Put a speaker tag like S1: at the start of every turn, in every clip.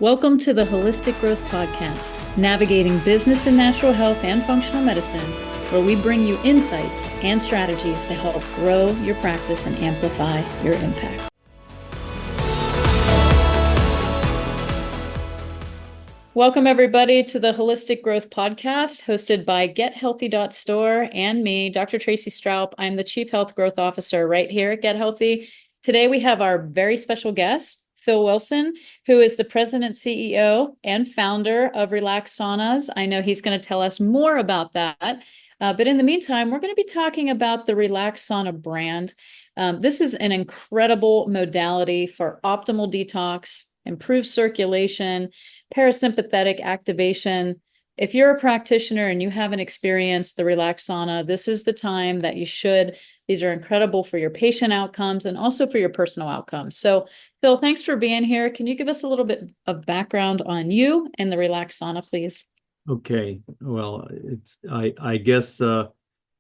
S1: Welcome to the Holistic Growth Podcast, navigating business and natural health and functional medicine, where we bring you insights and strategies to help grow your practice and amplify your impact. Welcome, everybody, to the Holistic Growth Podcast, hosted by GetHealthy.store and me, Dr. Tracy Stroup. I'm the Chief Health Growth Officer right here at Get Healthy. Today, we have our very special guest, Phil Wilson, who is the President, CEO, and founder of Relax Saunas. I know he's going to tell us more about that. But in the meantime, we're going to be talking about the Relax Sauna brand. This is an incredible modality for optimal detox, improved circulation, parasympathetic activation. If you're a practitioner and you haven't experienced the Relax Sauna, this is the time that you should. These are incredible for your patient outcomes and also for your personal outcomes. So, Phil, thanks for being here. Can you give us a little bit of background on you and the Relax Sauna, please?
S2: Okay. Well, I guess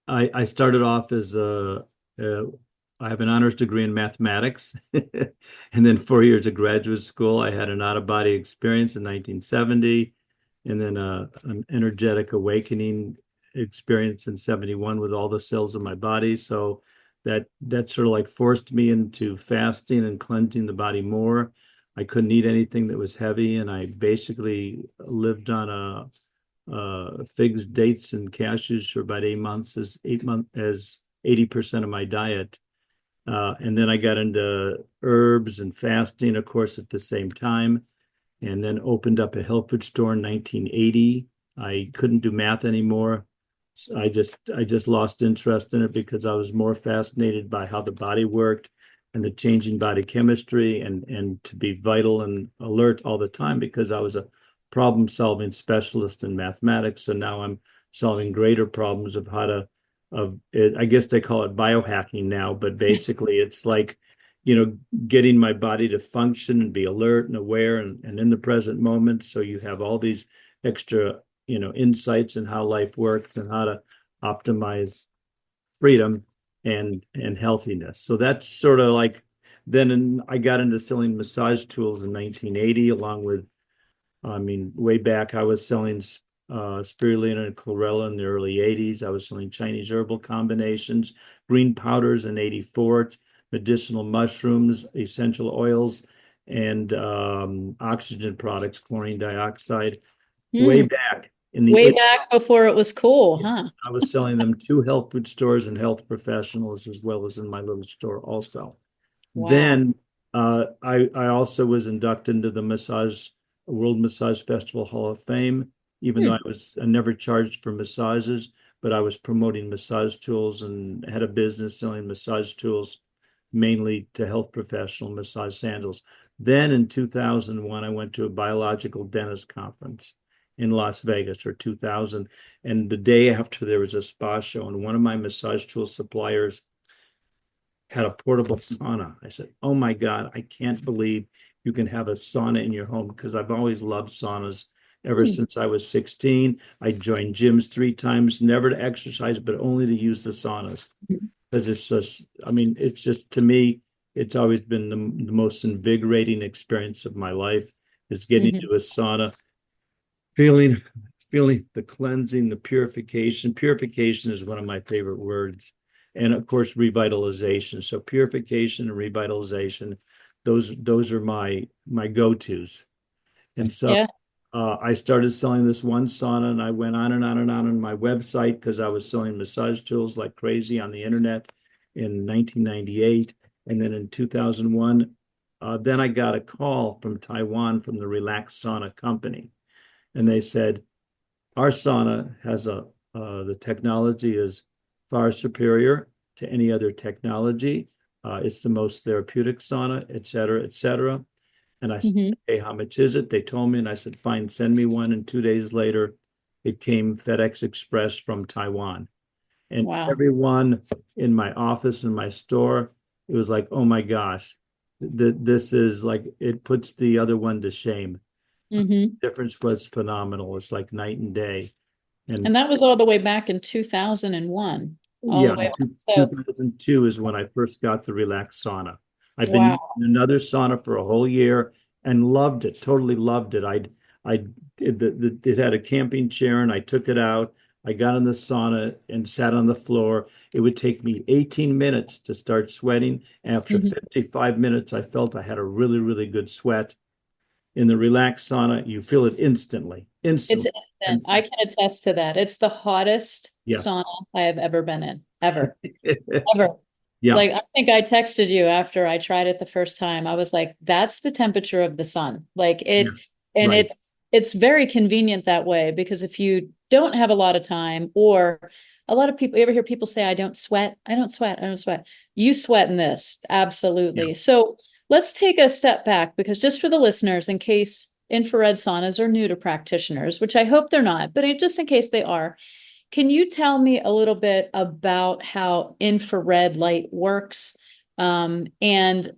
S2: I started off as I have an honors degree in mathematics, and then 4 years of graduate school. I had an out-of-body experience in 1970, and then an energetic awakening experience in 71 with all the cells of my body. So that sort of like forced me into fasting and cleansing the body more. I couldn't eat anything that was heavy, and I basically lived on figs, dates, and cashews for about 8 months as 80% of my diet. And then I got into herbs and fasting, of course, at the same time, and then opened up a health food store in 1980. I couldn't do math anymore. So I just lost interest in it because I was more fascinated by how the body worked and the changing body chemistry, and to be vital and alert all the time, because I was a problem-solving specialist in mathematics. So now I'm solving greater problems of how to, I guess they call it biohacking now, but basically it's like, getting my body to function and be alert and aware and in the present moment. So you have all these extra, insights in how life works and how to optimize freedom and healthiness. So that's sort of like, I got into selling massage tools in 1980, along with, way back I was selling spirulina and chlorella in the early 80s. I was selling Chinese herbal combinations, green powders in 84, medicinal mushrooms, essential oils, and oxygen products, chlorine dioxide, way back in the
S1: Way back before it was cool, huh?
S2: I was selling them to health food stores and health professionals, as well as in my little store also.
S1: Wow.
S2: Then I also was inducted into the World Massage Festival Hall of Fame, even though I never charged for massages, but I was promoting massage tools and had a business selling massage tools, mainly to health professional massage sandals. Then in 2001, I went to a biological dentist conference in Las Vegas, or 2000. And the day after, there was a spa show, and one of my massage tool suppliers had a portable sauna. I said, "Oh my God, I can't believe you can have a sauna in your home," because I've always loved saunas ever since I was 16. I joined gyms 3 times, never to exercise, but only to use the saunas. Because it's just, to me, it's always been the most invigorating experience of my life, is getting into a sauna, feeling the cleansing, the purification. Purification is one of my favorite words. And of course, revitalization. So purification and revitalization, those are my go-tos. And so I started selling this one sauna, and I went on and on and on my website, because I was selling massage tools like crazy on the internet in 1998. And then in 2001, then I got a call from Taiwan, from the Relax Sauna company. And they said, "Our sauna has the technology is far superior to any other technology. It's the most therapeutic sauna, et cetera, et cetera." And I said, "Hey, how much is it?" They told me, and I said, "Fine, send me one." And 2 days later, it came FedEx Express from Taiwan. And everyone in my office and my store, it was like, "Oh my gosh, this is like, it puts the other one to shame." The difference was phenomenal. It's like night and day.
S1: And that was all the way back in 2001. All the way back.
S2: 2002 is when I first got the Relax Sauna. I've been in another sauna for a whole year, and loved it, totally loved it. It had a camping chair and I took it out. I got in the sauna and sat on the floor. It would take me 18 minutes to start sweating. After
S1: Mhm.
S2: 55 minutes, I felt I had a really, really good sweat. In the Relax Sauna, you feel it instantly,
S1: It's
S2: instantly.
S1: instant. I can attest to that. It's the hottest
S2: Yes.
S1: sauna I have ever been in, ever, ever.
S2: Yeah.
S1: Like, I think I texted you after I tried it the first time. I was like, that's the temperature of the sun. Like
S2: Yes.
S1: and
S2: Right.
S1: it's very convenient that way because if you don't have a lot of time or a lot of people, you ever hear people say, I don't sweat, I don't sweat, I don't sweat. You sweat in this.
S2: Yeah.
S1: Absolutely. So let's take a step back because just for the listeners, in case infrared saunas are new to practitioners, which I hope they're not, but just in case they are, can you tell me a little bit about how infrared light works? And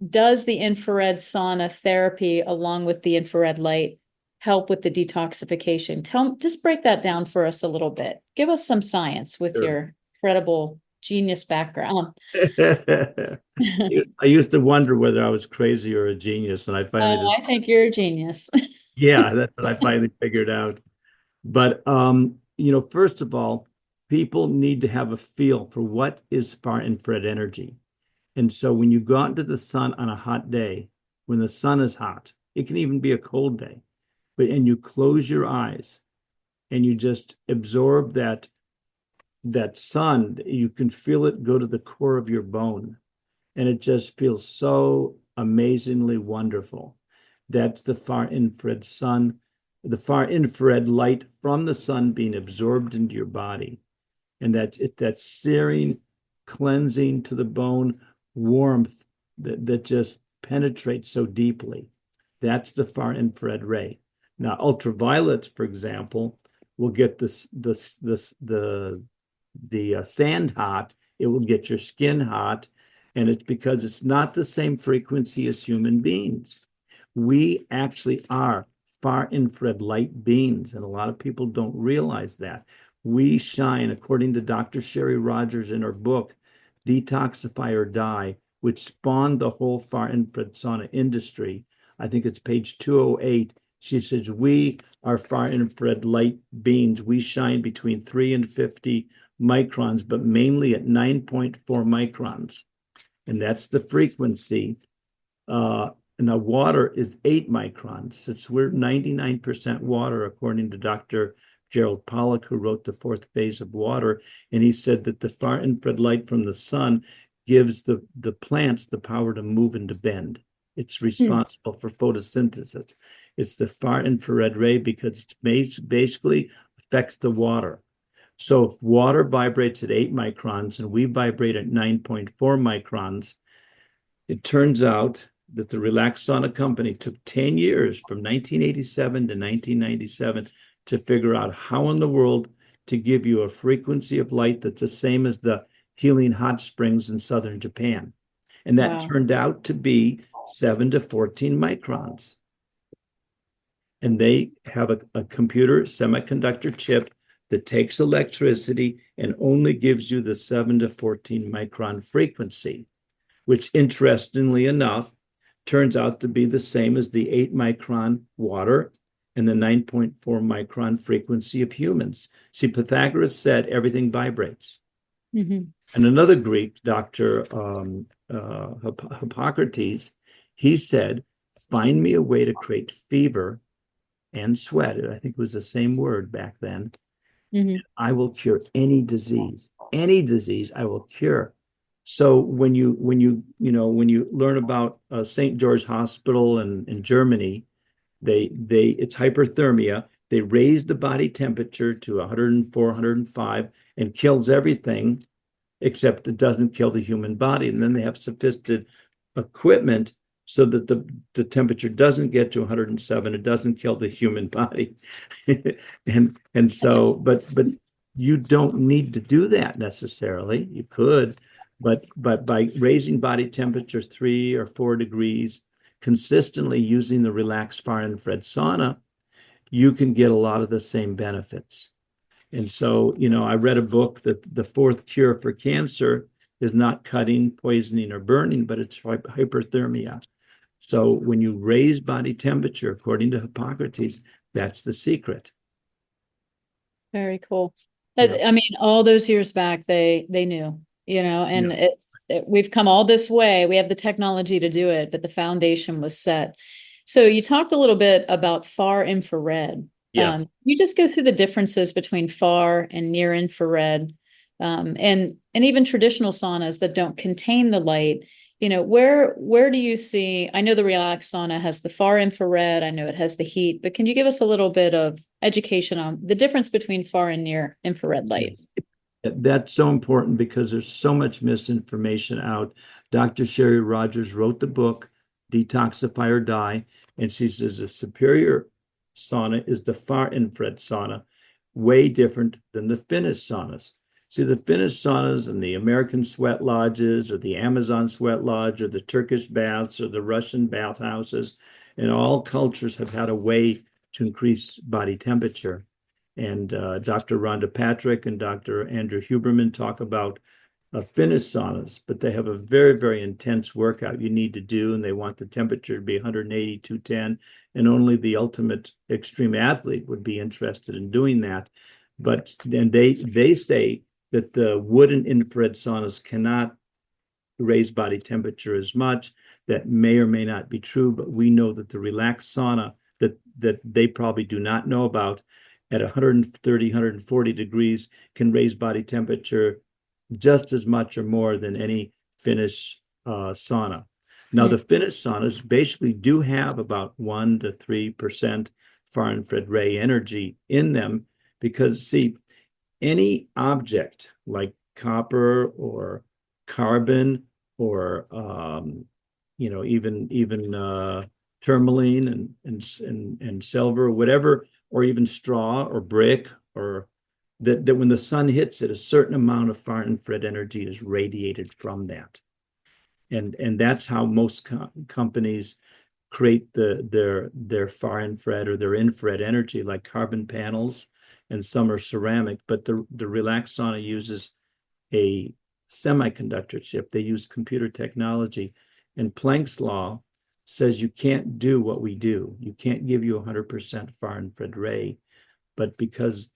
S1: does the infrared sauna therapy along with the infrared light help with the detoxification? Just break that down for us a little bit. Give us some science with
S2: Sure.
S1: your incredible genius background.
S2: I used to wonder whether I was crazy or a genius, and I finally
S1: I
S2: just,
S1: think you're a genius.
S2: yeah, that's what I finally figured out. But first of all, people need to have a feel for what is far infrared energy. And so when you go out into the sun on a hot day, when the sun is hot, it can even be a cold day, and you close your eyes and you just absorb that sun, you can feel it go to the core of your bone. And it just feels so amazingly wonderful. That's the far infrared sun, the far infrared light from the sun being absorbed into your body. And that searing, cleansing to the bone warmth that just penetrates so deeply. That's the far infrared ray. Now, ultraviolet, for example, will get the sand hot. It will get your skin hot, and it's because it's not the same frequency as human beings. We actually are far infrared light beings, and a lot of people don't realize that. We shine, according to Dr. Sherry Rogers in her book, Detoxify or Die, which spawned the whole far infrared sauna industry. I think it's page 208. She says, we are far infrared light beings. We shine between 3 and 50 microns, but mainly at 9.4 microns. And that's the frequency. Now, water is 8 microns. Since we're 99% water, according to Dr. Gerald Pollack, who wrote The Fourth Phase of Water. And he said that the far infrared light from the sun gives the plants the power to move and to bend. It's responsible for photosynthesis. It's the far infrared ray because it basically affects the water. So if water vibrates at 8 microns and we vibrate at 9.4 microns, it turns out that the Relax Sauna company took 10 years from 1987 to 1997 to figure out how in the world to give you a frequency of light that's the same as the healing hot springs in southern Japan. And that
S1: Wow.
S2: turned out to be 7 to 14 microns. And they have a computer semiconductor chip that takes electricity and only gives you the 7 to 14 micron frequency, which interestingly enough turns out to be the same as the 8 micron water and the 9.4 micron frequency of humans. See, Pythagoras said everything vibrates.
S1: Mm-hmm.
S2: And another Greek, Dr. Hippocrates, he said, find me a way to create fever and sweat. I think it was the same word back then.
S1: Mm-hmm.
S2: I will cure any disease I will cure. So when you learn about St. George Hospital in Germany, it's hyperthermia. They raise the body temperature to 104, 105 and kills everything except it doesn't kill the human body. And then they have sophisticated equipment so that the temperature doesn't get to 107. It doesn't kill the human body. and so, but you don't need to do that necessarily. You could, but by raising body temperature 3 or 4 degrees, consistently using the relaxed far infrared sauna, you can get a lot of the same benefits. And so, I read a book that the fourth cure for cancer is not cutting, poisoning, or burning, but it's hyperthermia. So when you raise body temperature, according to Hippocrates, that's the secret.
S1: Very cool.
S2: Yeah.
S1: I mean, all those years back, they knew, and
S2: Yes.
S1: we've come all this way. We have the technology to do it, but the foundation was set. So you talked a little bit about far infrared.
S2: Yes.
S1: You just go through the differences between far and near infrared, and even traditional saunas that don't contain the light. Where do you see? I know the Relax Sauna has the far infrared. I know it has the heat, but can you give us a little bit of education on the difference between far and near infrared light?
S2: That's so important because there's so much misinformation out. Dr. Sherry Rogers wrote the book, Detoxify or Die, and she says the superior sauna is the far infrared sauna, way different than the Finnish saunas. See, the Finnish saunas and the American sweat lodges or the Amazon sweat lodge or the Turkish baths or the Russian bathhouses, and all cultures have had a way to increase body temperature. And Dr. Rhonda Patrick and Dr. Andrew Huberman talk about Finnish saunas, but they have a very, very intense workout you need to do, and they want the temperature to be 180, 210, and only the ultimate extreme athlete would be interested in doing that. But then they say that the wooden infrared saunas cannot raise body temperature as much. That may or may not be true, but we know that the Relax Sauna that they probably do not know about at 130, 140 degrees can raise body temperature just as much or more than any Finnish sauna. Now, the Finnish saunas basically do have about 1 to 3% far infrared ray energy in them because, see, any object like copper or carbon or even tourmaline and silver, whatever, or even straw or brick, or that when the sun hits it, a certain amount of far infrared energy is radiated from that, and that's how most companies create their far infrared or their infrared energy, like carbon panels, and some are ceramic. But the Relax Sauna uses a semiconductor chip. They use computer technology, and Planck's law says you can't do what we do. You can't give you 100% far infrared ray, but because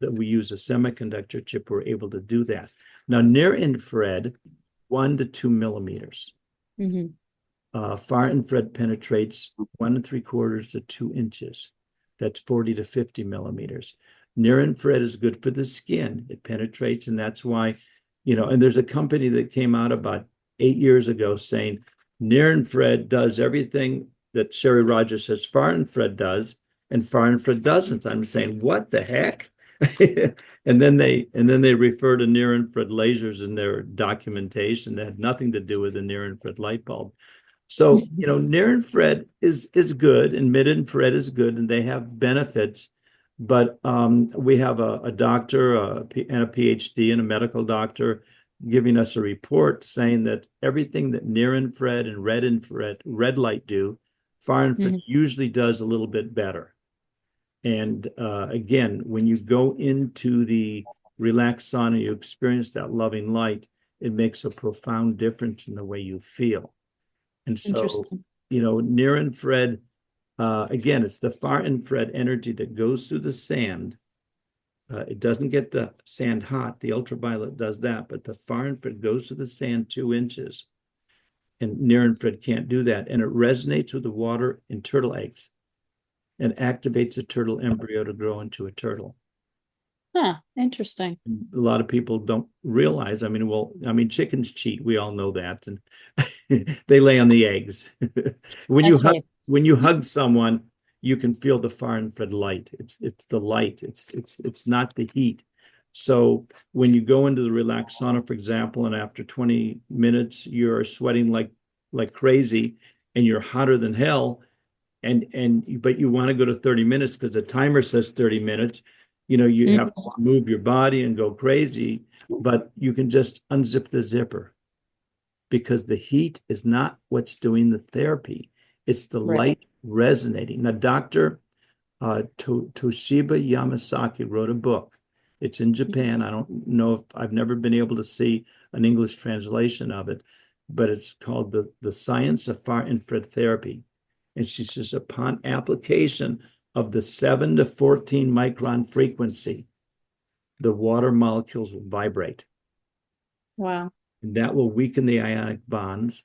S2: that we use a semiconductor chip, we're able to do that. Now, near infrared, 1 to 2 millimeters.
S1: Mm-hmm.
S2: Far infrared penetrates 1 3/4 to 2 inches. That's 40 to 50 millimeters. Near infrared is good for the skin. It penetrates, and that's why, and there's a company that came out about 8 years ago saying near infrared does everything that Sherry Rogers says far infrared does, and far infrared doesn't. I'm saying, what the heck? And then they refer to near infrared lasers in their documentation that had nothing to do with the near infrared light bulb. So, near infrared is good, and mid infrared is good, and they have benefits. But we have a doctor and a PhD and a medical doctor giving us a report saying that everything that near infrared and red light do, far infrared usually does a little bit better. And again, when you go into the Relax Sauna, you experience that loving light. It makes a profound difference in the way you feel. And so,
S1: Interesting.
S2: Near infrared, again, it's the far infrared energy that goes through the sand. It doesn't get the sand hot. The ultraviolet does that, but the far infrared goes through the sand 2 inches. And near infrared can't do that. And it resonates with the water in turtle eggs and activates a turtle embryo to grow into a turtle.
S1: Huh, interesting.
S2: A lot of people don't realize. Chickens cheat. We all know that, and they lay on the eggs.
S1: That's right.
S2: When you hug someone, you can feel the far infrared light. It's the light. It's not the heat. So when you go into the Relax Sauna, for example, and after 20 minutes you're sweating like crazy, and you're hotter than hell, but you want to go to 30 minutes because the timer says 30 minutes. You have to move your body and go crazy, but you can just unzip the zipper because the heat is not what's doing the therapy. It's the
S1: Right.
S2: light resonating. Now, Dr. Toshiba Yamasaki wrote a book. It's in Japan. I don't know if I've never been able to see an English translation of it, but it's called the Science of Far Infrared Therapy. And she says, upon application of the 7 to 14 micron frequency, the water molecules will vibrate.
S1: Wow.
S2: And that will weaken the ionic bonds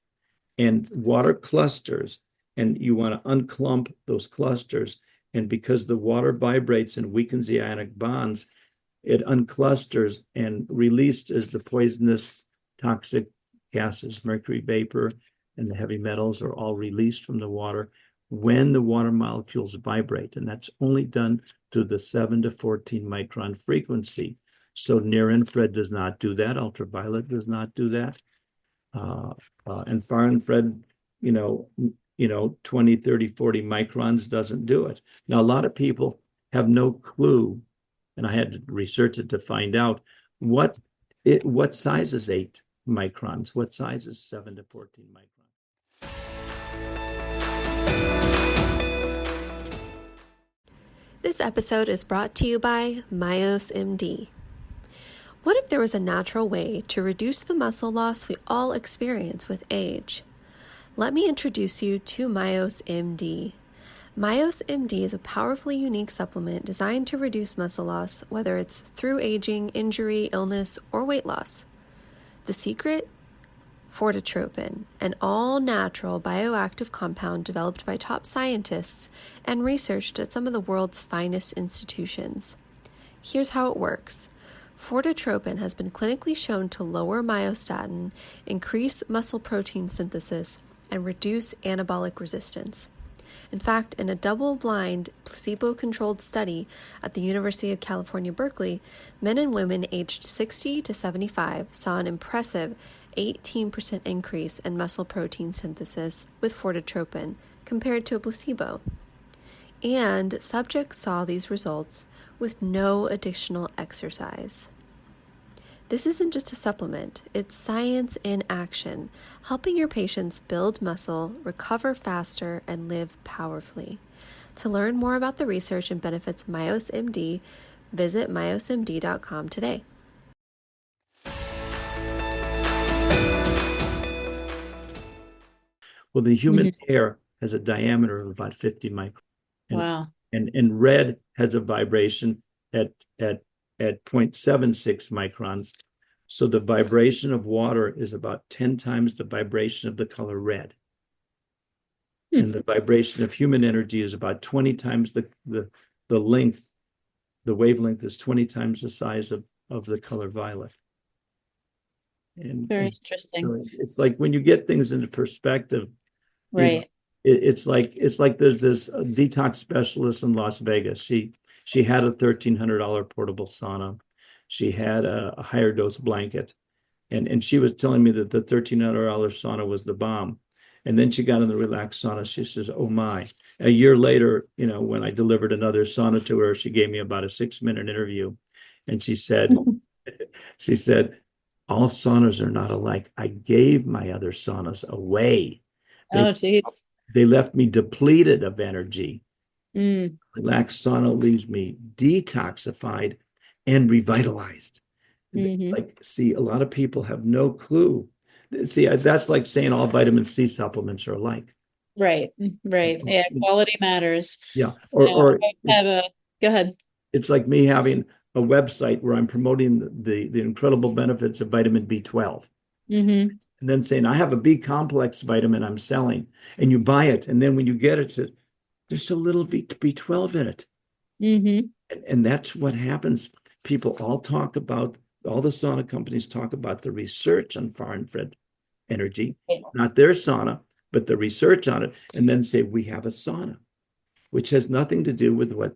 S2: and water clusters. And you want to unclump those clusters. And because the water vibrates and weakens the ionic bonds, it unclusters and released as the poisonous toxic gases, mercury vapor and the heavy metals are all released from the water when the water molecules vibrate. And that's only done to the 7 to 14 micron frequency. So near infrared does not do that. Ultraviolet does not do that. And far infrared, 20, 30, 40 microns doesn't do it. Now, a lot of people have no clue, and I had to research it to find out what size is 8 microns, what size is 7 to 14 microns.
S3: This episode is brought to you by Myos MD. What if there was a natural way to reduce the muscle loss we all experience with age? Let me introduce you to Myos MD. Myos MD is a powerfully unique supplement designed to reduce muscle loss, whether it's through aging, injury, illness, or weight loss. The secret? Fortitropin, an all-natural bioactive compound developed by top scientists and researched at some of the world's finest institutions. Here's how it works. Fortitropin has been clinically shown to lower myostatin, increase muscle protein synthesis, and reduce anabolic resistance. In fact, in a double-blind, placebo-controlled study at the University of California, Berkeley, men and women aged 60 to 75 saw an impressive 18% increase in muscle protein synthesis with Fortitropin compared to a placebo. And subjects saw these results with no additional exercise. This isn't just a supplement, it's science in action, helping your patients build muscle, recover faster, and live powerfully. To learn more about the research and benefits of Myos MD, visit myosmd.com today.
S2: Well, the human hair has a diameter of about 50 microns.
S1: Wow.
S2: And red has a vibration at 0.76 microns. So the vibration of water is about 10 times the vibration of the color red. And the vibration of human energy is about 20 times the length, the wavelength is 20 times the size of the color violet. And
S1: Very interesting.
S2: so it's like when you get things into perspective,
S1: Right.
S2: It's like there's this detox specialist in Las Vegas. She had a $1,300 portable sauna. She had a higher dose blanket, and she was telling me that the $1,300 sauna was the bomb. And then she got in the Relax Sauna. She says, "Oh my!" A year later, when I delivered another sauna to her, she gave me about a 6-minute interview, and she said, "All saunas are not alike. I gave my other saunas away.
S1: Oh, geez.
S2: They left me depleted of energy.
S1: Mm.
S2: Relax sauna leaves me detoxified and revitalized."
S1: Mm-hmm.
S2: See, a lot of people have no clue. See, that's like saying all vitamin C supplements are alike.
S1: Right. Right. Yeah. Quality matters.
S2: Yeah. Or
S1: Go ahead.
S2: It's like me having a website where I'm promoting the incredible benefits of vitamin B12.
S1: Mm-hmm.
S2: And then saying, I have a B complex vitamin I'm selling, and you buy it. And then when you get it, there's so little B12 in it.
S1: Mm-hmm.
S2: And that's what happens. People all the sauna companies talk about the research on far infrared energy, not their sauna, but the research on it, and then say, we have a sauna, which has nothing to do with what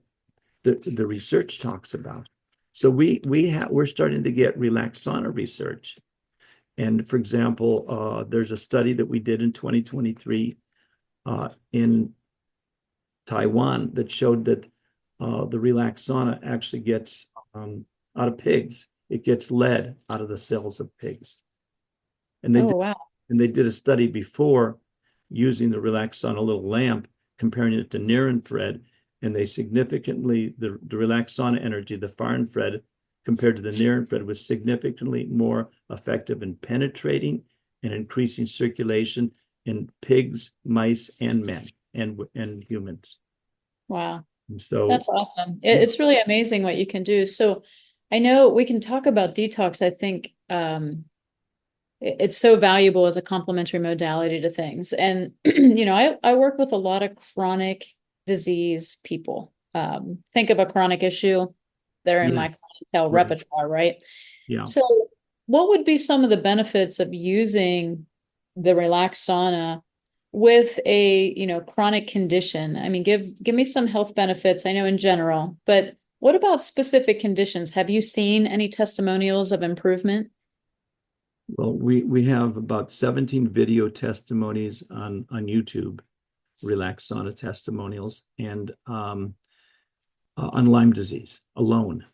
S2: the research talks about. So we're starting to get Relax Sauna research. And for example, there's a study that we did in 2023 in Taiwan that showed that the Relax Sauna actually gets out of pigs. It gets lead out of the cells of pigs. And they did a study before using the Relax Sauna little lamp, comparing it to near infrared, and they significantly, the Relax Sauna energy, the far infrared compared to the near infrared, was significantly more effective in penetrating and increasing circulation in pigs, mice, and men and humans.
S1: Wow.
S2: And so
S1: That's awesome. It's really amazing what you can do. So I know we can talk about detox. I think it's so valuable as a complementary modality to things. And, I work with a lot of chronic disease people. Think of a chronic issue, they're in my
S2: yes,
S1: clientele
S2: right.
S1: repertoire, right?
S2: Yeah.
S1: So what would be some of the benefits of using the Relax Sauna with a, chronic condition? I mean, give me some health benefits. I know in general, but what about specific conditions? Have you seen any testimonials of improvement?
S2: Well, we have about 17 video testimonies on YouTube, Relax Sauna testimonials, and on Lyme disease alone.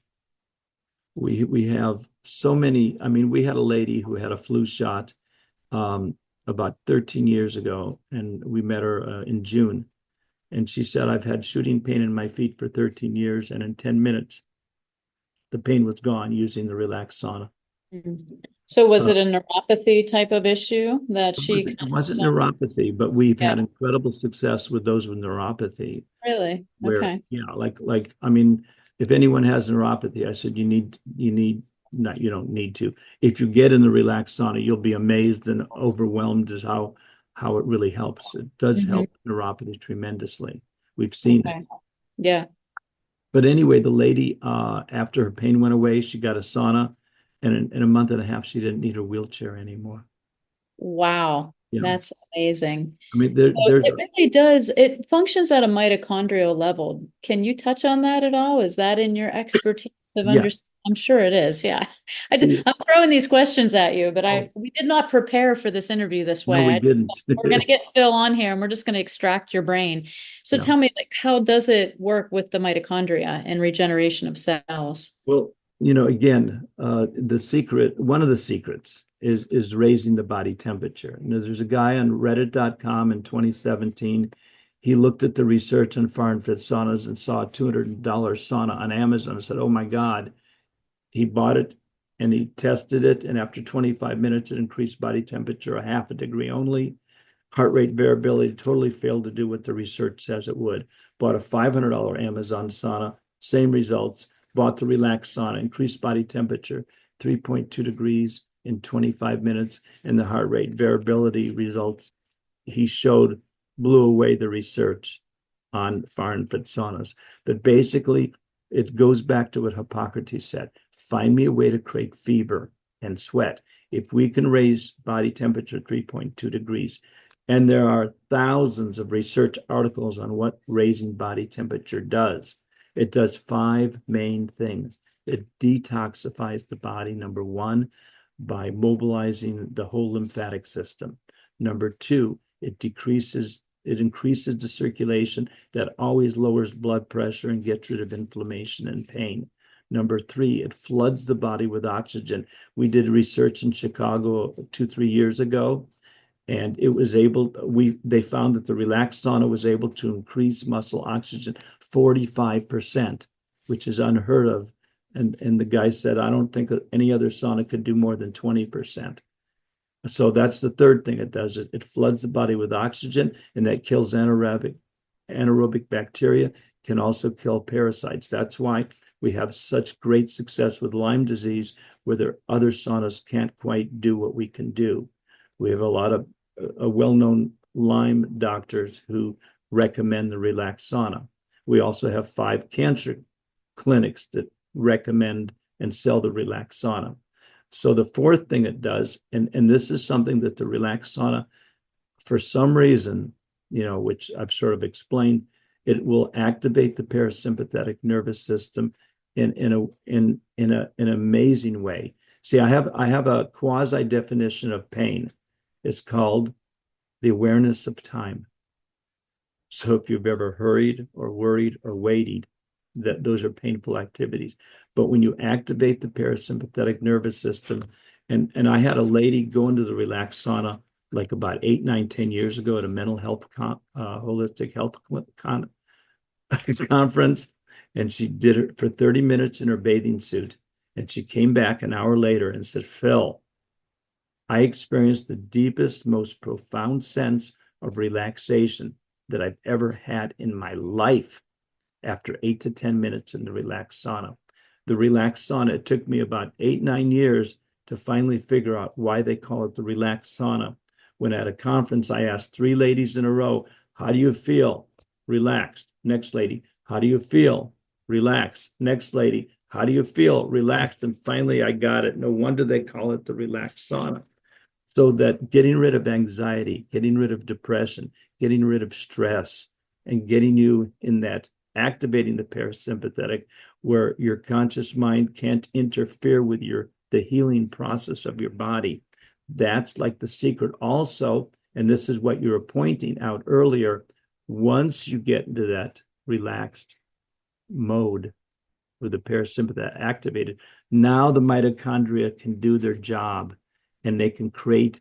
S2: We have so many. I mean, we had a lady who had a flu shot about 13 years ago, and we met her in June. And she said, I've had shooting pain in my feet for 13 years, and in 10 minutes, the pain was gone using the Relax Sauna.
S1: Mhm. So was
S2: Uh,
S1: it a neuropathy type of issue that she
S2: it
S1: kind
S2: wasn't
S1: of,
S2: neuropathy, but we've
S1: yeah,
S2: had incredible success with those with neuropathy.
S1: really?
S2: Where,
S1: Okay.
S2: yeah, like I mean, if anyone has neuropathy, I said not, you don't need to. If you get in the Relax Sauna, you'll be amazed and overwhelmed at how it really helps. It does
S1: Mhm.
S2: help neuropathy tremendously. We've seen
S1: Okay.
S2: it.
S1: Yeah.
S2: But anyway, the lady, after her pain went away, she got a sauna, and in a month and a half, she didn't need her wheelchair anymore.
S1: Wow.
S2: Yeah,
S1: That's amazing.
S2: I mean,
S1: So
S2: there's
S1: it really does, it functions at a mitochondrial level. Can you touch on that at all? Is that in your expertise of
S2: yeah.
S1: understanding? I'm sure it is. Yeah. I'm throwing these questions at you, but
S2: Oh,
S1: we did not prepare for this interview this
S2: no,
S1: way.
S2: we didn't.
S1: We're going to get Phil on here and we're just going to extract your brain. So
S2: Yeah.
S1: tell me, like, how does it work with the mitochondria and regeneration of cells?
S2: Well, again, one of the secrets is raising the body temperature. There's a guy on Reddit.com in 2017. He looked at the research on far infrared saunas and saw a $200 sauna on Amazon and said, "Oh my God." He bought it and he tested it, and after 25 minutes, it increased body temperature a half a degree only. Heart rate variability totally failed to do what the research says it would. Bought a $500 Amazon sauna, same results. Bought the Relax Sauna, increased body temperature 3.2 degrees in 25 minutes, and the heart rate variability results he showed blew away the research on far infrared saunas. But basically, it goes back to what Hippocrates said: find me a way to create fever and sweat. If we can raise body temperature 3.2 degrees, and there are thousands of research articles on what raising body temperature does. It does 5 main things. It detoxifies the body, number 1, by mobilizing the whole lymphatic system. Number 2, it increases the circulation. That always lowers blood pressure and gets rid of inflammation and pain. Number 3, it floods the body with oxygen. We did research in Chicago 2-3 years ago, and they found that the Relax Sauna was able to increase muscle oxygen 45%, which is unheard of. And the guy said, I don't think any other sauna could do more than 20%. So that's the third thing it does. It floods the body with oxygen, and that kills anaerobic bacteria, can also kill parasites. That's why we have such great success with Lyme disease, where other saunas can't quite do what we can do. We have a lot of well-known Lyme doctors who recommend the Relax Sauna. We also have 5 cancer clinics that recommend and sell the Relax Sauna. So the fourth thing it does, and this is something that the Relax Sauna, for some reason, which I've sort of explained, it will activate the parasympathetic nervous system in an amazing way. See, I have a quasi definition of pain. It's called the awareness of time. So if you've ever hurried or worried or waited, those are painful activities. But when you activate the parasympathetic nervous system, and I had a lady go into the Relax Sauna like about 8, 9, 10 years ago at a mental health holistic health conference, and she did it for 30 minutes in her bathing suit, and she came back an hour later and said, Phil, I experienced the deepest, most profound sense of relaxation that I've ever had in my life after 8 to 10 minutes in the Relax Sauna. The Relax Sauna, it took me about 8-9 years to finally figure out why they call it the Relax Sauna. When at a conference, I asked 3 ladies in a row, how do you feel? Relaxed. Next lady, how do you feel? Relaxed. Next lady, how do you feel? Relaxed. And finally, I got it. No wonder they call it the Relax Sauna. So that getting rid of anxiety, getting rid of depression, getting rid of stress, and getting you in that activating the parasympathetic, where your conscious mind can't interfere with the healing process of your body. That's like the secret also. And this is what you were pointing out earlier. Once you get into that relaxed mode with the parasympathetic activated, now the mitochondria can do their job and they can create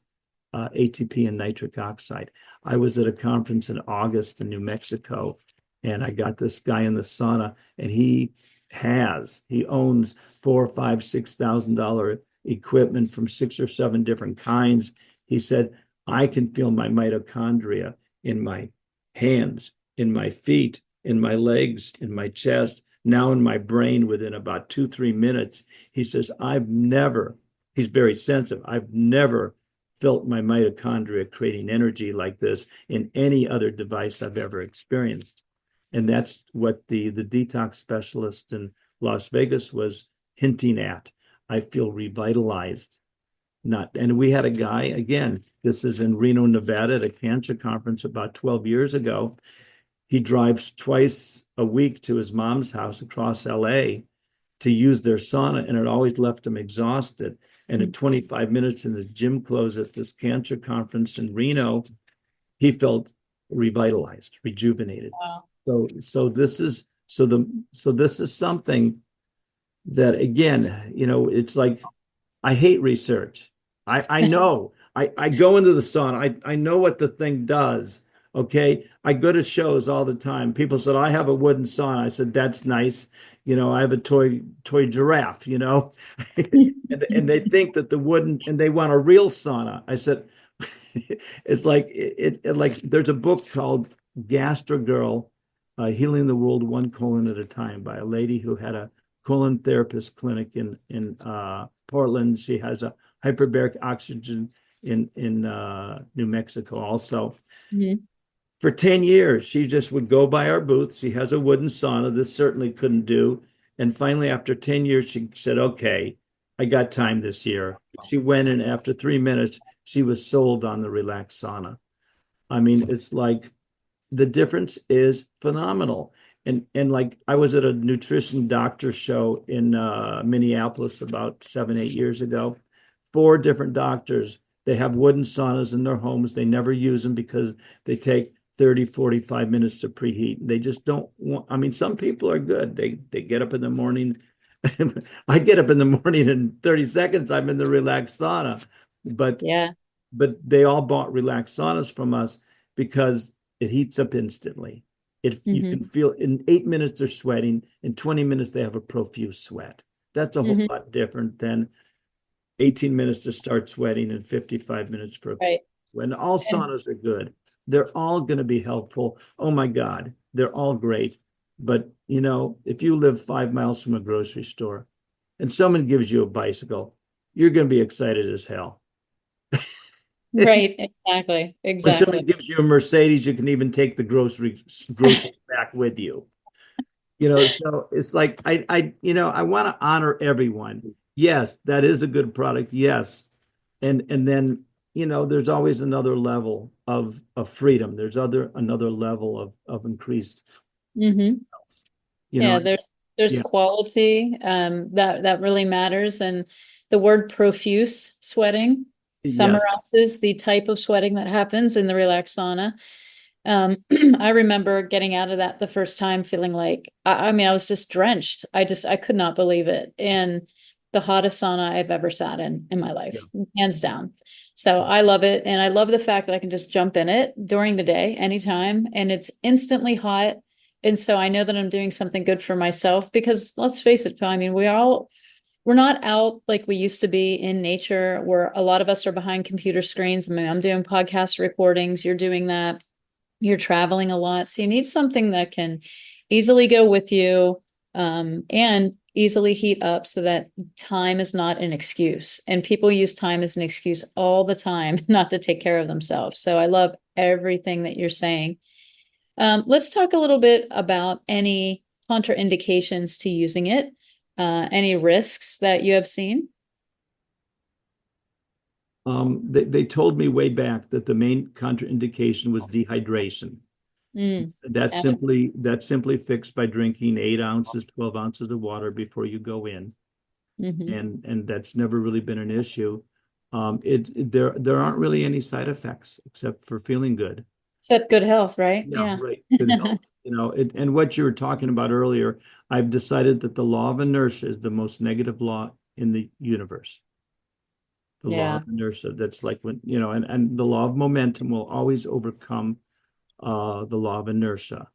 S2: ATP and nitric oxide. I was at a conference in August in New Mexico, and I got this guy in the sauna, and he owns $4,000, $5,000, $6,000 equipment from 6 or 7 different kinds. He said, I can feel my mitochondria in my hands, in my feet, in my legs, in my chest, now in my brain within about 2-3 minutes. He says, he's very sensitive. I've never felt my mitochondria creating energy like this in any other device I've ever experienced. And that's what the detox specialist in Las Vegas was hinting at. I feel revitalized. And we had a guy, again, this is in Reno, Nevada, at a cancer conference about 12 years ago. He drives twice a week to his mom's house across LA to use their sauna, and it always left him exhausted. And at 25 minutes in the gym clothes at this cancer conference in Reno, he felt revitalized, rejuvenated.
S1: Wow.
S2: So this is something that, again, it's like, I hate research. I know. I go into the sauna. I know what the thing does. Okay. I go to shows all the time. People said, I have a wooden sauna. I said, that's nice. I have a toy giraffe, and they think that and they want a real sauna. I said, it's like, like there's a book called Gastro Girl, Healing the World One Colon at a Time, by a lady who had a colon therapist clinic in Portland. She has a hyperbaric oxygen in New Mexico also.
S1: Mm-hmm.
S2: For 10 years, she just would go by our booth. She has a wooden sauna. This certainly couldn't do. And finally, after 10 years, she said, okay, I got time this year. She went in. After 3 minutes, she was sold on the Relax Sauna. I mean, it's like the difference is phenomenal. And like I was at a nutrition doctor show in Minneapolis about 7-8 years ago. 4 different doctors. They have wooden saunas in their homes. They never use them because they take 30-45 minutes to preheat. They just don't want, I mean, some people are good. They get up in the morning. I get up in the morning and 30 seconds I'm in the Relax Sauna. But they all bought Relax Saunas from us because it heats up instantly. You can feel in 8 minutes they're sweating. In 20 minutes they have a profuse sweat. That's a whole lot different than 18 minutes to start sweating and 55 minutes for when all saunas are good. They're all going to be helpful. Oh my God, they're all great. But if you live 5 miles from a grocery store and someone gives you a bicycle, you're going to be excited as hell.
S1: Right, exactly.
S2: When someone gives you a Mercedes, you can even take the groceries back with you. So it's like I want to honor everyone. Yes, that is a good product. Yes. And then, there's always another level of freedom. There's another level of increased.
S1: There's quality that really matters. And the word profuse sweating summarizes the type of sweating that happens in the Relax Sauna. I remember getting out of that the first time feeling like, I mean, I was just drenched. I could not believe it. And the hottest sauna I've ever sat in my life, hands down. So I love it. And I love the fact that I can just jump in it during the day, anytime, and it's instantly hot. And so I know that I'm doing something good for myself because let's face it, I mean, we all we're not out like we used to be in nature, where a lot of us are behind computer screens. I mean, I'm doing podcast recordings, you're doing that, you're traveling a lot. So you need something that can easily go with you, and easily heat up so that time is not an excuse. And people use time as an excuse all the time not to take care of themselves. So I love everything that you're saying. Let's talk a little bit about any contraindications to using it, any risks that you have seen.
S2: They told me way back that the main contraindication was dehydration.
S1: Mm,
S2: That's
S1: yeah.
S2: simply fixed by drinking 8 ounces, 12 ounces of water before you go in. And that's never really been an issue. There aren't really any side effects except for feeling good.
S1: Except good health, right?
S2: Yeah,
S1: Yeah.
S2: right. Good health. And what you were talking about earlier, I've decided that the law of inertia is the most negative law in the universe. The law
S1: Yeah.
S2: of inertia. That's like when, and the law of momentum will always overcome the law of inertia.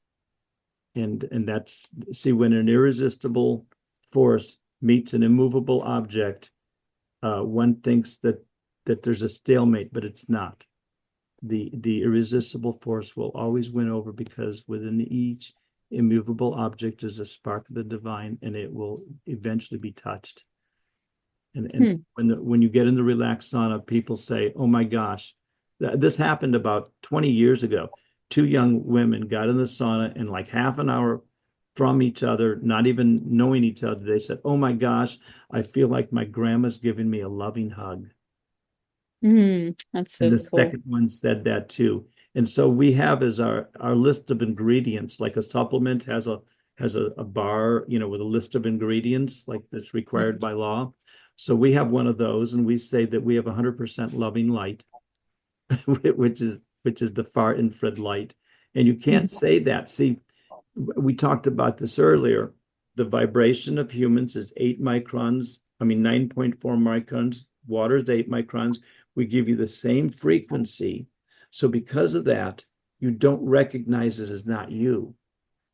S2: And that's, see, when an irresistible force meets an immovable object, one thinks that there's a stalemate, but it's not. The irresistible force will always win over, because within each immovable object is a spark of the divine, and it will eventually be touched. And when you get in the relaxed sauna, people say, "Oh my gosh," this happened about 20 years ago. Two young women got in the sauna, and like half an hour from each other, not even knowing each other, they said, "Oh my gosh, I feel like my grandma's giving me a loving hug."
S1: That's
S2: And
S1: so
S2: the
S1: cool.
S2: second one said that too. And so we have as our list of ingredients, like a supplement has a bar, with a list of ingredients like that's required by law. So we have one of those, and we say that we have 100% loving light, which is the far infrared light. And you can't say that. See, we talked about this earlier. The vibration of humans is 8 microns. I mean, 9.4 microns. Water is 8 microns. We give you the same frequency. So because of that, you don't recognize it as not you.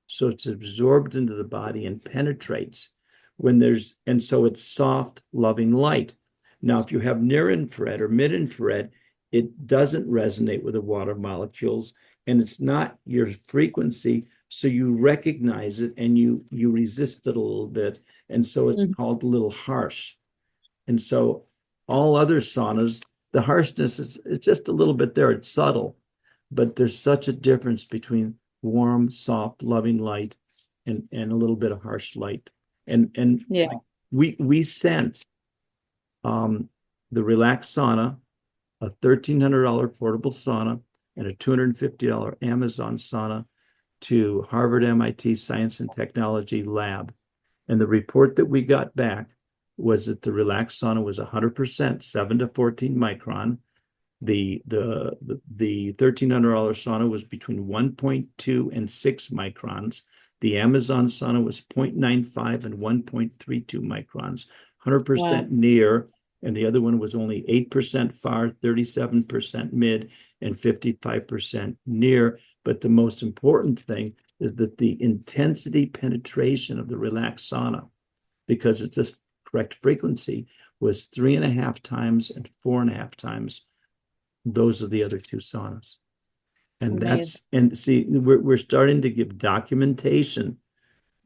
S2: So it's absorbed into the body and penetrates and so it's soft, loving light. Now, if you have near infrared or mid infrared, it doesn't resonate with the water molecules, and it's not your frequency. So you recognize it and you resist it a little bit. And so it's called a little harsh. And so all other saunas, the harshness is just a little bit there. It's subtle, but there's such a difference between warm, soft, loving light and a little bit of harsh light. And
S1: Yeah.
S2: we sent the Relax Sauna, a $1,300 portable sauna, and a $250 Amazon sauna to Harvard MIT Science and Technology lab. And the report that we got back was that the Relax Sauna was 100% 7 to 14 micron. The $1,300 sauna was between 1.2 and 6 microns. The Amazon sauna was 0.95 and 1.32 microns, 100% near. And the other one was only 8% far, 37% mid, and 55% near. But the most important thing is that the intensity penetration of the Relax Sauna, because it's the correct frequency, was 3.5 times and 4.5 times those are the other two saunas. And see, we're starting to give documentation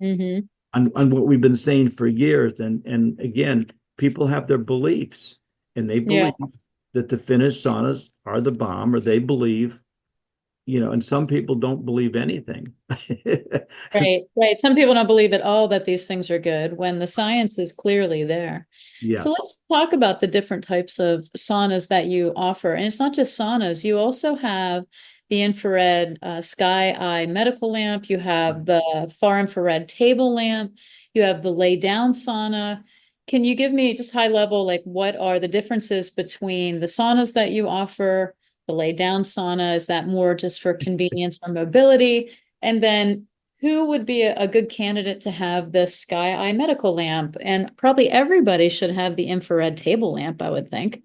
S2: on what we've been saying for years. And again, people have their beliefs, and they believe that the Finnish saunas are the bomb, or they believe, and some people don't believe anything.
S1: Right, right. Some people don't believe at all that these things are good when the science is clearly there. So
S2: Yes.
S1: let's talk about the different types of saunas that you offer. And it's not just saunas, you also have the infrared sky eye medical lamp, you have the far infrared table lamp, you have the lay down sauna. Can you give me just high level, like what are the differences between the saunas that you offer, the lay down sauna? Is that more just for convenience or mobility? And then who would be a good candidate to have the Sky Eye medical lamp? And probably everybody should have the infrared table lamp, I would think.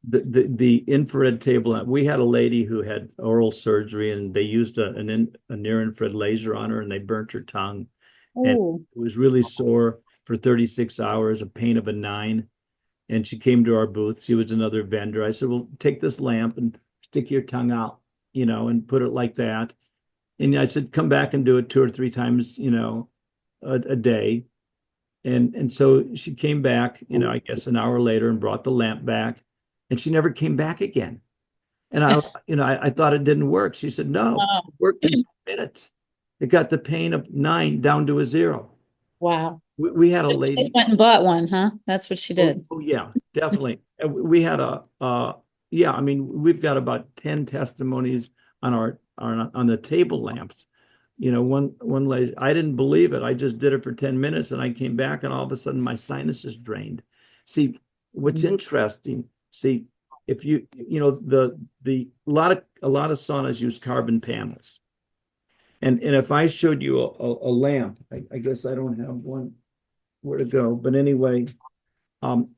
S2: The infrared table. We had a lady who had oral surgery, and they used a near infrared laser on her, and they burnt her tongue, and
S1: Oh,
S2: it was really sore for 36 hours, a pain of a 9. And she came to our booth. She was another vendor. I said, well, take this lamp and stick your tongue out, and put it like that. And I said, come back and do it 2 or 3 times, a day. And so she came back, I guess an hour later, and brought the lamp back, and she never came back again. And I thought it didn't work. She said, no, it worked in minutes. It got the pain of 9 down to a 0.
S1: Wow.
S2: We had a
S1: She
S2: lady.
S1: just went and bought one, huh? That's what she did.
S2: Oh yeah, definitely. And we had yeah, I mean, we've got about 10 testimonies on on the table lamps. One lady, I didn't believe it. I just did it for 10 minutes and I came back and all of a sudden my sinuses drained. See, what's interesting, if a lot of saunas use carbon panels. And if I showed you a lamp, I guess I don't have one where to go, but anyway,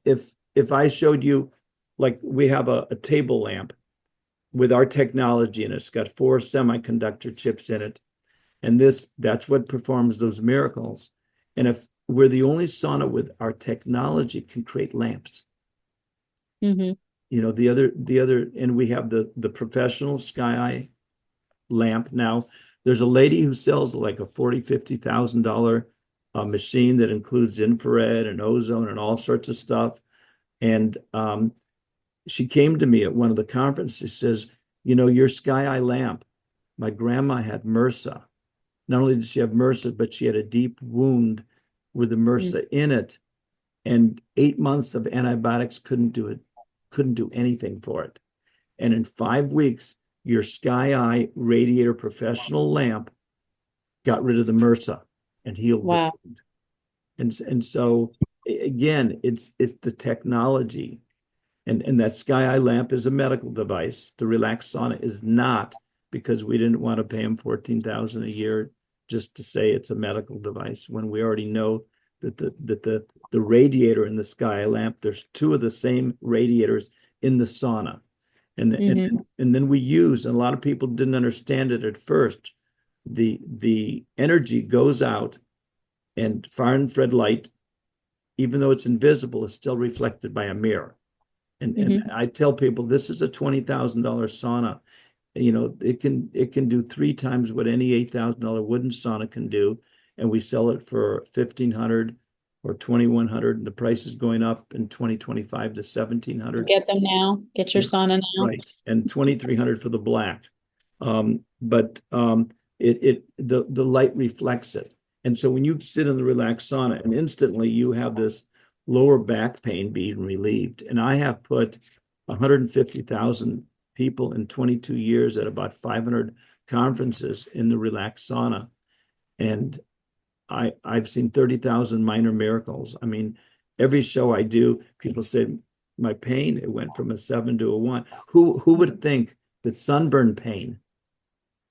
S2: if I showed you, like, we have a table lamp with our technology in it, it's got 4 semiconductor chips in it, and that's what performs those miracles. And if we're the only sauna with our technology can create lamps,
S1: Mm-hmm.
S2: the other, and we have the professional Sky Eye lamp. Now, there's a lady who sells like a $40,000-$50,000 machine that includes infrared and ozone and all sorts of stuff. And she came to me at one of the conferences. She says, your Sky Eye lamp, my grandma had MRSA. Not only did she have MRSA, but she had a deep wound with the MRSA in it. And 8 months of antibiotics couldn't do anything for it. And in 5 weeks, your Sky Eye radiator professional lamp got rid of the MRSA and healed.
S1: Wow.
S2: And so again, it's the technology, and that Sky Eye lamp is a medical device. The Relax Sauna is not, because we didn't want to pay him $14,000 a year just to say it's a medical device, when we already know that the radiator in the Sky Eye lamp, there's 2 of the same radiators in the sauna. And then we use, and a lot of people didn't understand it at first, the energy goes out, and far infrared light, even though it's invisible, is still reflected by a mirror. And I tell people, this is a $20,000 sauna. It can do 3 times what any $8,000 wooden sauna can do, and we sell it for $1,500 or $2,100, and the price is going up in 2025 to $1,700.
S1: Get them now. Get your sauna now.
S2: Right, and $2,300 for the black. But the light reflects it. And so when you sit in the Relax Sauna, and instantly you have this lower back pain being relieved. And I have put 150,000 people in 22 years at about 500 conferences in the Relax Sauna. And I've seen 30,000 minor miracles. I mean, every show I do, people say, my pain, it went from a 7 to a 1. Who would think that sunburn pain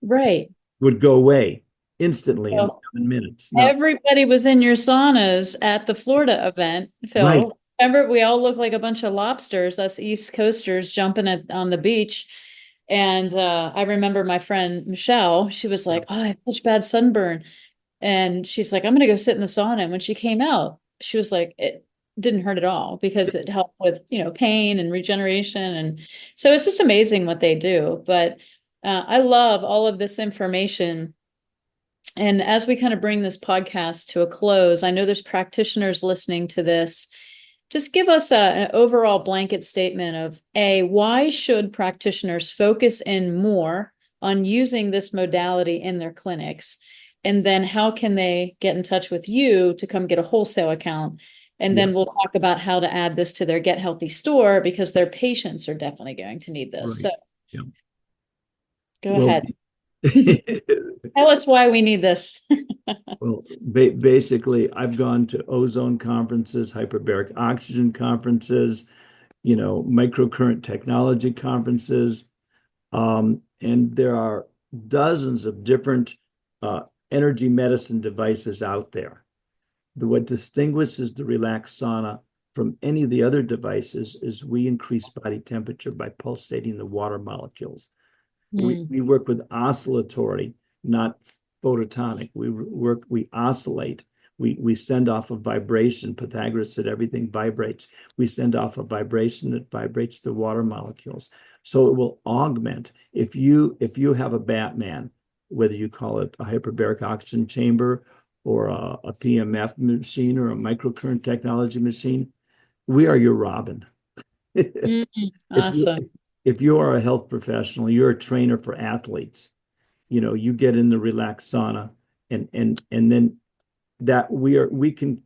S2: would go away instantly in 7 minutes? No.
S1: Everybody was in your saunas at the Florida event, Phil.
S2: Right.
S1: Remember, we all look like a bunch of lobsters, us East Coasters jumping on the beach. And I remember my friend Michelle, she was like, oh, I have such bad sunburn. And she's like, I'm going to go sit in the sauna. And when she came out, she was like, it didn't hurt at all, because it helped with, pain and regeneration. And so it's just amazing what they do. But I love all of this information. And as we kind of bring this podcast to a close, I know there's practitioners listening to this. Just give us an overall blanket statement of why should practitioners focus in more on using this modality in their clinics? And then how can they get in touch with you to come get a wholesale account? And then we'll talk about how to add this to their Get Healthy store, because their patients are definitely going to need this.
S2: Right.
S1: So go ahead. Tell us why we need this.
S2: Well, basically, I've gone to ozone conferences, hyperbaric oxygen conferences, microcurrent technology conferences, and there are dozens of different energy medicine devices out there. What distinguishes the Relax Sauna from any of the other devices is we increase body temperature by pulsating the water molecules. We work with oscillatory, not phototonic. We oscillate. We send off a vibration. Pythagoras said everything vibrates. We send off a vibration that vibrates the water molecules. So it will augment. If you have a Batman, whether you call it a hyperbaric oxygen chamber or a PMF machine or a microcurrent technology machine, we are your Robin.
S1: Awesome.
S2: If you are a health professional, you're a trainer for athletes, you get in the Relax Sauna, and then that we can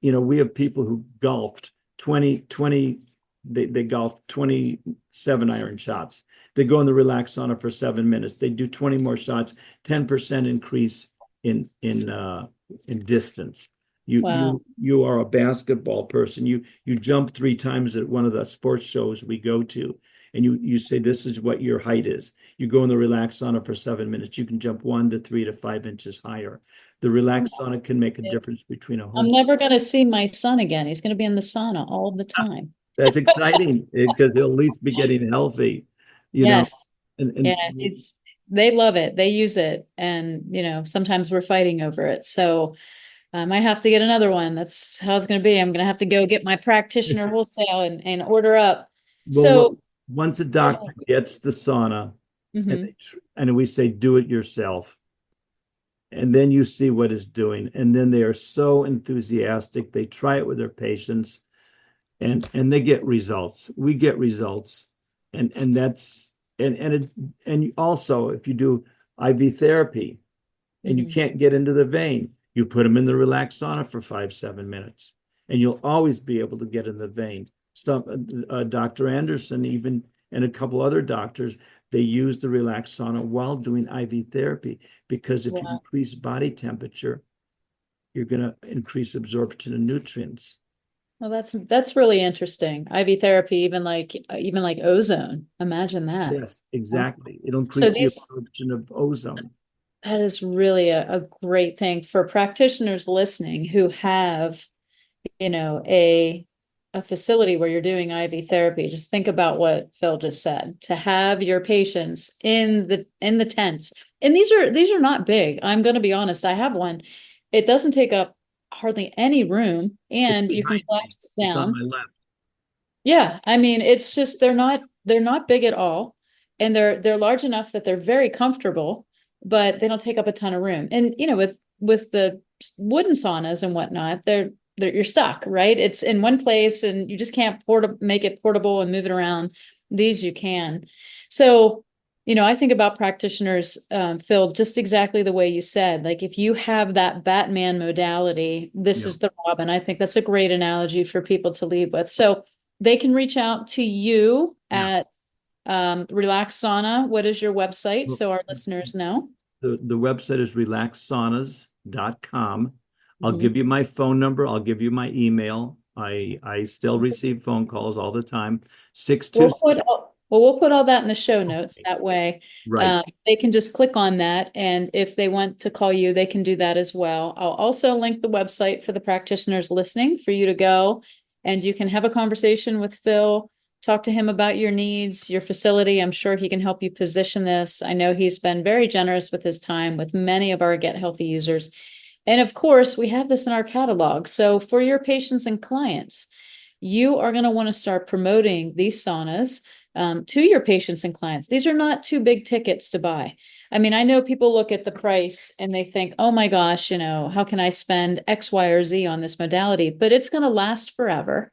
S2: we have people who golfed 20 they golf 27 iron shots. They go in the Relax Sauna for 7 minutes. They do 20 more shots, 10% increase in distance.
S1: Wow.
S2: You are a basketball person. You jump 3 times at one of the sports shows we go to, and you say this is what your height is. You go in the Relax Sauna for 7 minutes. You can jump 1 to 3 to 5 inches higher. The Relax Sauna can make a difference between a
S1: I'm
S2: home.
S1: never going to see my son again. He's going to be in the sauna all the time.
S2: That's exciting because he'll at least be getting healthy,
S1: Yes.
S2: And
S1: Yeah, they love it. They use it. And, sometimes we're fighting over it. So I might have to get another one. That's how it's going to be. I'm going to have to go get my practitioner wholesale and order up.
S2: well,
S1: So,
S2: once a doctor gets the sauna,
S1: mhm.
S2: and we say do it yourself, and then you see what it's doing, and then they are so enthusiastic. They try it with their patients, and they get results. We get results, and that's and also if you do IV therapy and you can't get into the vein, you put them in the Relax Sauna for 5-7 minutes, and you'll always be able to get in the vein. Some Dr. Anderson even and a couple other doctors, they use the Relax Sauna while doing IV therapy, because if you
S1: Wow.
S2: increase body temperature, you're going to increase absorption of nutrients.
S1: Well, that's really interesting. IV therapy, even like ozone. Imagine that.
S2: Yes, exactly. It'll
S1: So
S2: increase the absorption of ozone.
S1: that is really a great thing for practitioners listening who have, a facility where you're doing IV therapy. Just think about what Phil just said, to have your patients in the tents. And these are not big. I'm going to be honest. I have one. It doesn't take up hardly any room, and you can collapse it
S2: It's on
S1: down.
S2: my left.
S1: Yeah, I mean, it's just they're not big at all, and they're large enough that they're very comfortable, but they don't take up a ton of room. And with the wooden saunas and whatnot, you're stuck, right? It's in one place, and you just can't make it portable and move it around. These you can. So, I think about practitioners, Phil, just exactly the way you said. Like if you have that Batman modality, this is the Robin. I think that's a great analogy for people to leave with. So they can reach out to you at Relax Sauna. What is your website so our listeners know?
S2: The website is relaxsaunas.com. I'll give you my phone number. I'll give you my email. I still receive phone calls all the time. 626.
S1: We'll put all that in the show notes. That way,
S2: Right.
S1: they can just click on that. And if they want to call you, they can do that as well. I'll also link the website for the practitioners listening for you to go, and you can have a conversation with Phil, talk to him about your needs, your facility. I'm sure he can help you position this. I know he's been very generous with his time with many of our Get Healthy users. And of course, we have this in our catalog. So for your patients and clients, you are going to want to start promoting these saunas to your patients and clients. These are not too big tickets to buy. I mean, I know people look at the price and they think, oh my gosh, how can I spend X, Y, or Z on this modality? But it's going to last forever.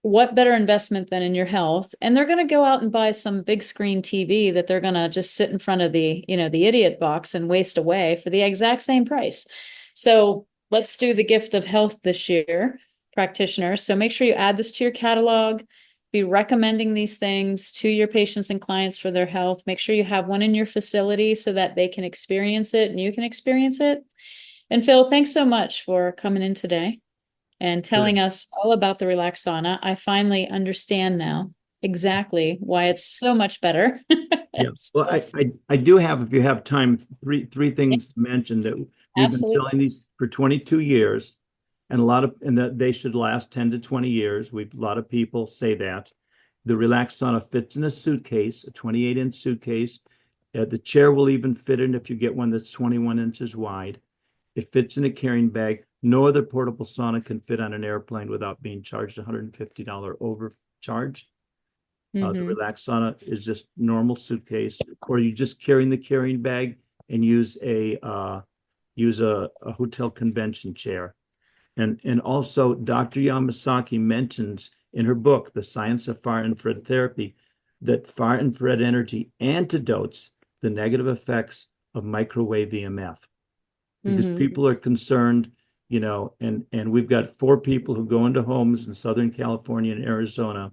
S1: What better investment than in your health? And they're going to go out and buy some big screen TV that they're going to just sit in front of the idiot box and waste away for the exact same price. So let's do the gift of health this year, practitioners. So make sure you add this to your catalog. Be recommending these things to your patients and clients for their health. Make sure you have one in your facility so that they can experience it and you can experience it. And Phil, thanks so much for coming in today and telling us all about the Relax Sauna. I finally understand now exactly why it's so much better.
S2: Yes. Well, I do have, if you have time, three things to mention that we've been selling these for 22 years, and that they should last 10 to 20 years. A lot of people say that. The Relax Sauna fits in a suitcase, a 28-inch suitcase. The chair will even fit in if you get one that's 21 inches wide. It fits in a carrying bag. No other portable sauna can fit on an airplane without being charged $150 overcharge. The Relax Sauna is just normal suitcase, or you just carry in the carrying bag and use a hotel convention chair. And also Dr. Yamasaki mentions in her book, The Science of Far Infrared Therapy, that far infrared energy antidotes the negative effects of microwave EMF. Because people are concerned, and we've got 4 people who go into homes in Southern California and Arizona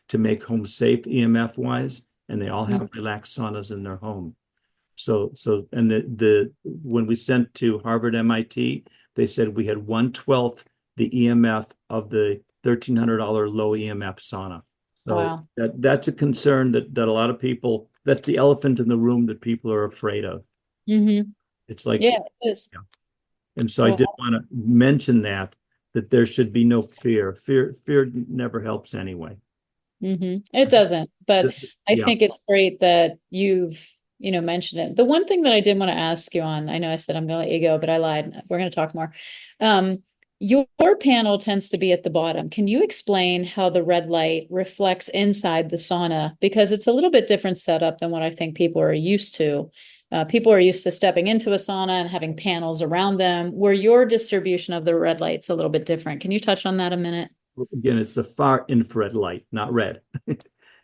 S2: to make homes safe EMF wise, and they all have relaxed saunas in their home. So and the when we sent to Harvard, MIT, they said we had 1/12 the EMF of the $1,300 low EMF sauna. So
S1: Wow.
S2: that's a concern that a lot of people, that's the elephant in the room that people are afraid of. It's like,
S1: Yeah, it is.
S2: yeah. And so I did want to mention that there should be no fear. Fear never helps anyway.
S1: It doesn't, but I
S2: Yeah.
S1: think it's great that you've, mentioned it. The one thing that I did want to ask you on, I know I said I'm going to let you go, but I lied. We're going to talk more. Your panel tends to be at the bottom. Can you explain how the red light reflects inside the sauna? Because it's a little bit different setup than what I think people are used to. People are used to stepping into a sauna and having panels around them, where your distribution of the red light's a little bit different. Can you touch on that a minute?
S2: Again, it's the far infrared light, not red.
S1: Oh,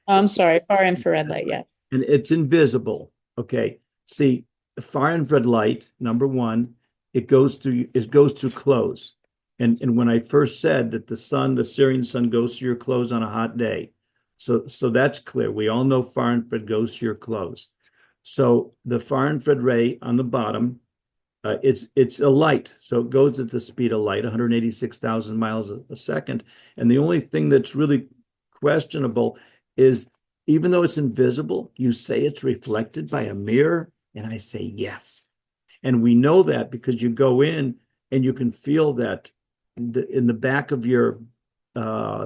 S1: I'm sorry, far infrared light, yes.
S2: And it's invisible. Okay. See, the far infrared light, number one, it goes through clothes. And when I first said that the Syrian sun goes to your clothes on a hot day. So that's clear. We all know far infrared goes to your clothes. So the far infrared ray on the bottom, it's a light. So it goes at the speed of light, 186,000 miles a second. And the only thing that's really questionable is, even though it's invisible, you say it's reflected by a mirror. And I say yes. And we know that because you go in and you can feel that in the back of your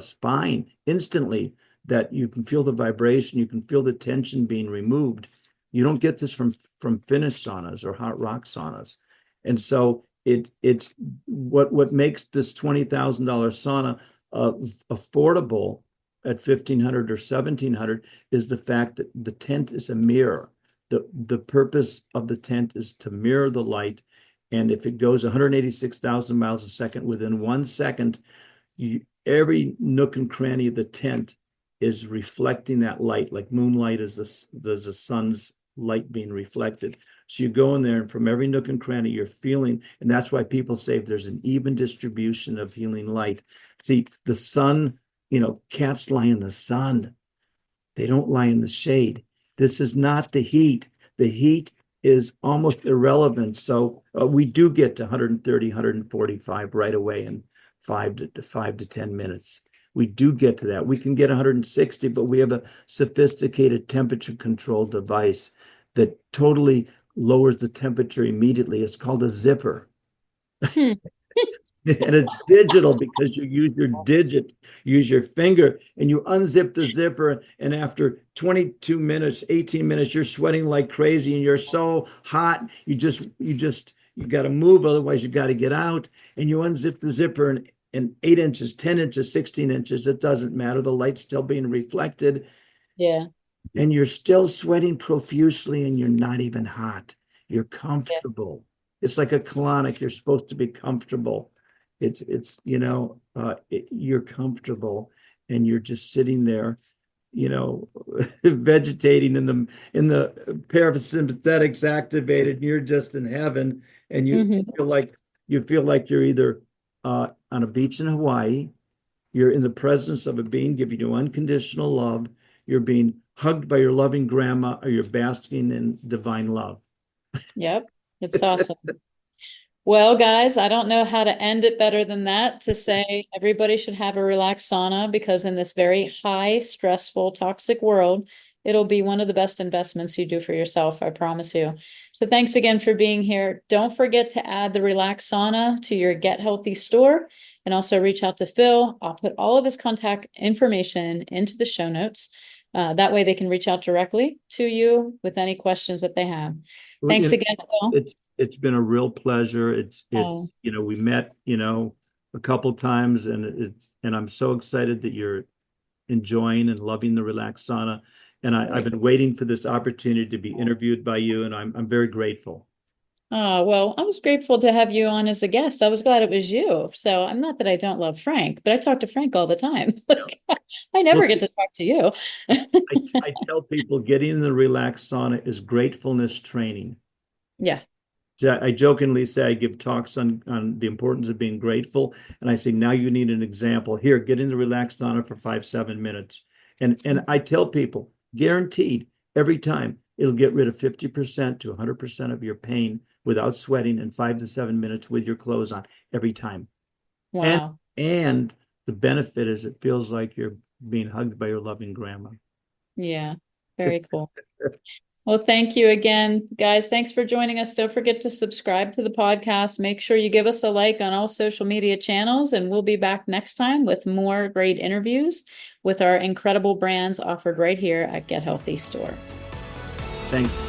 S2: spine instantly, that you can feel the vibration, you can feel the tension being removed. You don't get this from Finnish saunas or hot rock saunas. And so it's what makes this $20,000 sauna affordable at $1,500 or $1,700 is the fact that the tent is a mirror. The purpose of the tent is to mirror the light. And if it goes 186,000 miles a second, within 1 second, every nook and cranny of the tent is reflecting that light, like moonlight is the sun's light being reflected. So you go in there, and from every nook and cranny, you're feeling, and that's why people say if there's an even distribution of healing light. See, the sun, cats lie in the sun. They don't lie in the shade. This is not the heat. The heat is almost irrelevant. So we do get to 130, 145 right away in 5 to 10 minutes. We do get to that. We can get 160, but we have a sophisticated temperature control device that totally lowers the temperature immediately. It's called a zipper. And it's digital because you use your finger, and you unzip the zipper. And after 22 minutes, 18 minutes, you're sweating like crazy and you're so hot. You got to move. Otherwise you got to get out, and you unzip the zipper, and 8 inches, 10 inches, 16 inches, it doesn't matter. The light's still being reflected.
S1: Yeah.
S2: And you're still sweating profusely, and you're not even hot. You're comfortable. Yeah. It's like a colonic. You're supposed to be comfortable. You're comfortable, and you're just sitting there, vegetating in the parasympathetics activated, and you're just in heaven. And you feel like you're either on a beach in Hawaii, you're in the presence of a being giving you unconditional love, you're being hugged by your loving grandma, or you're basking in divine love.
S1: Yep. It's awesome. Well, guys, I don't know how to end it better than that, to say everybody should have a relaxed sauna, because in this very high, stressful, toxic world, it'll be one of the best investments you do for yourself, I promise you. So thanks again for being here. Don't forget to add the Relax Sauna to your Get Healthy store, and also reach out to Phil. I'll put all of his contact information into the show notes. That way they can reach out directly to you with any questions that they have. Thanks again, Phil.
S2: it's been a real pleasure.
S1: Oh.
S2: We met, a couple times, and I'm so excited that you're enjoying and loving the Relax Sauna. And I've been waiting for this opportunity to be interviewed by you, and I'm very grateful.
S1: Oh, well, I was grateful to have you on as a guest. I was glad it was you. So I'm not that I don't love Frank, but I talk to Frank all the time. I never
S2: Well,
S1: get to talk to you.
S2: I tell people getting in the Relax Sauna is gratefulness training.
S1: Yeah.
S2: I jokingly say I give talks on the importance of being grateful, and I say now you need an example. Here, get in the Relax Sauna for 5-7 minutes, and I tell people guaranteed every time it'll get rid of 50% to 100% of your pain without sweating in 5 to 7 minutes with your clothes on every time.
S1: Wow.
S2: And the benefit is it feels like you're being hugged by your loving grandma.
S1: Yeah. Very cool. Well, thank you again, guys. Thanks for joining us. Don't forget to subscribe to the podcast. Make sure you give us a like on all social media channels, and we'll be back next time with more great interviews with our incredible brands offered right here at Get Healthy Store.
S2: Thanks.